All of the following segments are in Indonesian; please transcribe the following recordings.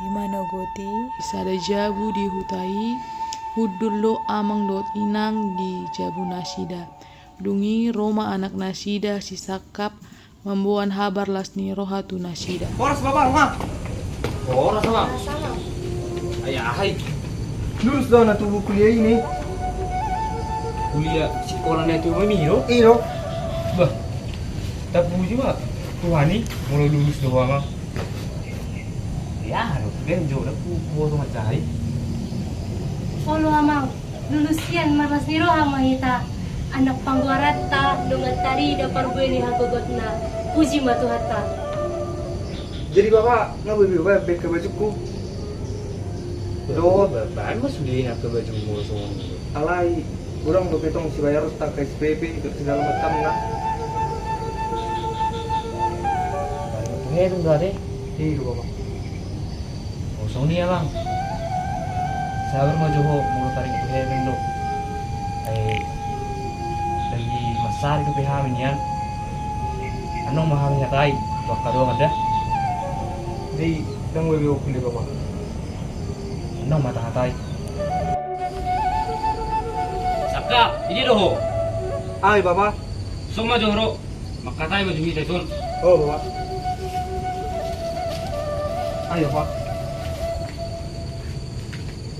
di mana goti sada jabu di hutai hudullo amang lot inang di jabu nasida dungi Roma anak nasida si sakap membuan habar lasni rohatu nasida. Oras bapak ma. Oras ma. Ayah hai. Lulus daw na tubuh kuliah ini. Kuliah sekolah na itu memiro. Iyo. Bah. Tapi juga Tuhani mulai lulus doang. Ya, harus benjo dah ku tu macam hai. Olo amang lulusian maras niro hamahita anak pangguarata dengan tari dapar bueni hagogotna puji matuhata. Jadi bapak ngapain bapak bek ke bajuku? Do, bahan mas sudah nak ke baju mulu semua. Alai, kurang betong si bayar tak ke SPP itu segala macam lah. Hei tu dah deh. Iya bapak. Kosong ni abang. Sabar mau joho mulu tarik tu hei bendo. Lagi masar itu PH minian. Anong mahal niya tay. Waktu doang ada. Jadi dang wewe kuliah bapak. Anong mata hatay. Sakap, ini doho. Ay bapak. Soma johro. Makatay mo juhi tayo. Oh bapak. Ayo pak.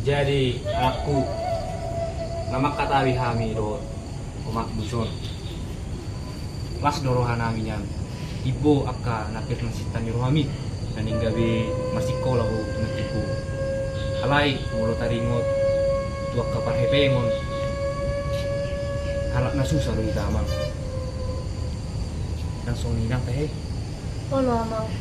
Jadi aku nama katawi hami do umak buson. Kelas dorohan hami yang ibu akka napir nasitan rohami dan gawe masih kola ho tunatiku. Alai mulo taringot tuak kapar hepengon. Halak na susah ro ita amang. Langsung ninang teh. Olo amang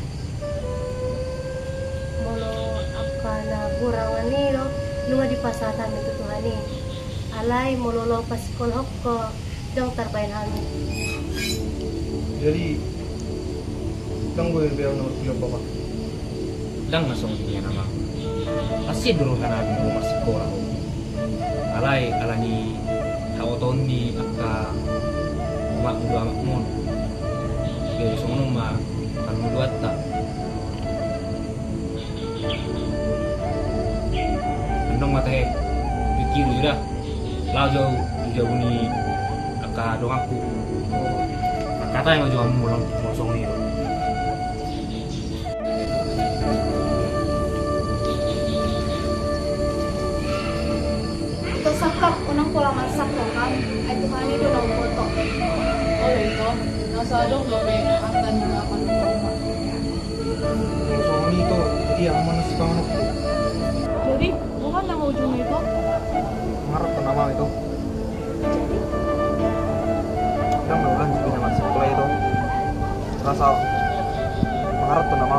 molo akana burangan niro nunga di pasatan itu tuhani. Alai mololo pas sekolah ko dong tarbain hami. Jadi dang wewe nomor kuliah bapak. Lang nasong niya namang. Kasi dorohan namin mo masih kola ho. Alai alani taoton ni akka umak dua amak mon. Jadi sono ma kalau buat tak. Andong mata he pikir sudah. Lau jauh ni akka dong aku. Kata yang jauh mulang kosong ni. Ito sakap, unang kulangan sakto kan? Ay tuhani do ng foto. Oh ito, nasa dong lobe atan ng apan ko. So ini itu jadi aman nasi panganuk. Jadi, bukan nama ujung itu? Ngarap ke nama itu. Dang ulan juga masuk sekolah itu. Rasa mengharap tuh nama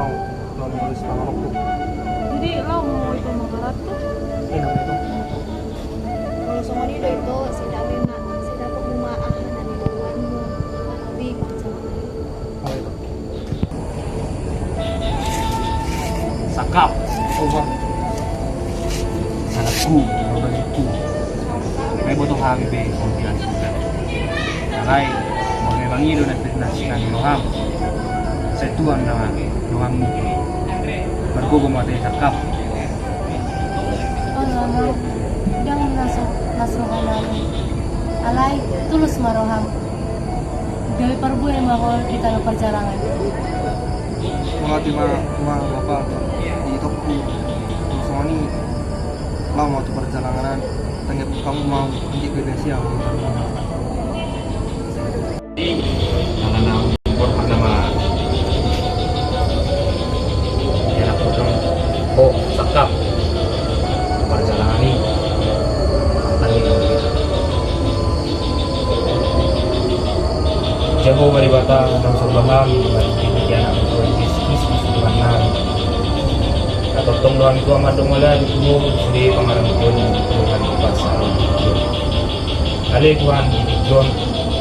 mau nulis panganuk tuh. Jadi, lo mau itu mengharap tuh? Ini nama itu. Kalau sama nido ito, sila pagmumaahan na niluwan mo. Manabi kung sa mga Oh itu. Sakap. Oh bang. Anakku, bagiku. May boto kami be konfian juga. Nakay, mga bangido na pinasikan ni Roham. Sa tuang na Roham mo. Bago gumatay sakap. Olo amang dang nasrohan namin. Alai tulus maroham. Gawe parbuay mako kita na perjalanan. Mga bapak di toko semua ini lah mau tuh perjalanan tanya kamu mau pergi ke Indonesia Anak impor agama. Ya nak potong. Oh, sakap. Perjalanan ini. Tadi jago baribata ng sobraham bigyan ang bisnis susuhanan at tong luan ko amadong wala dito hindi pangarang ko ng tuhan ko pa sa alikuan John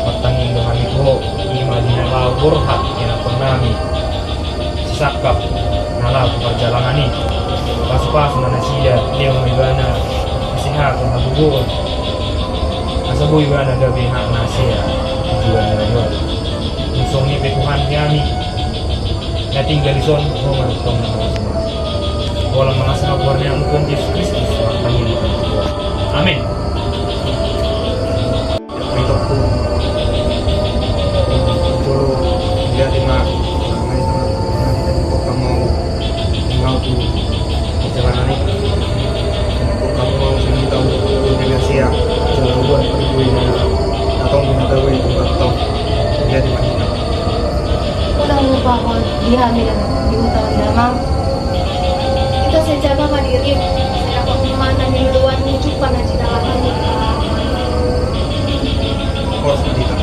matangin luhan ko imagine na burhat kinapang namin sakap nalaw perjalanan ini pas-pas na siya dia mga sihat ng mabubuon asa buhay ba na gabi na siya tujuan na yun Musong ni Pekuhan kami na tinggal di son, oh manutong na mga walang Tuhan Yesus Kristus matangin doa. Amin. Itu aku dulu lihat mak nanti kok kamu mau tuh perjalanan ini kok kamu mau sendiri tahu dengan siap jalan buat pergi atau guna tahu itu atau lihat mak kita Udah lupa kalau dia ambil di hutan damang. Kita sejaga mandiri, saya dapat kemana di luar mencukupan aja dalam kok seperti itu.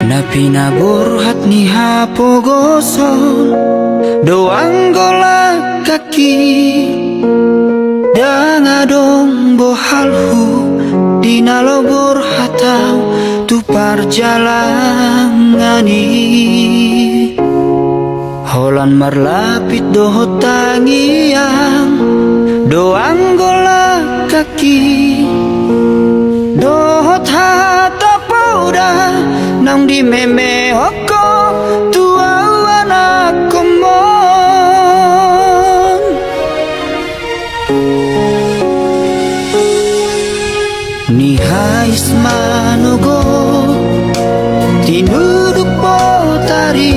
Napinabur hat ni hapogoson doang golak kaki dangadong bohalhu dinalobur hatau tu parjalangani holan marlapit dohot tangiang doang golak kaki dohot hata pauda nang di meme hoko tua anak komon ni hais manogo tinuduk potari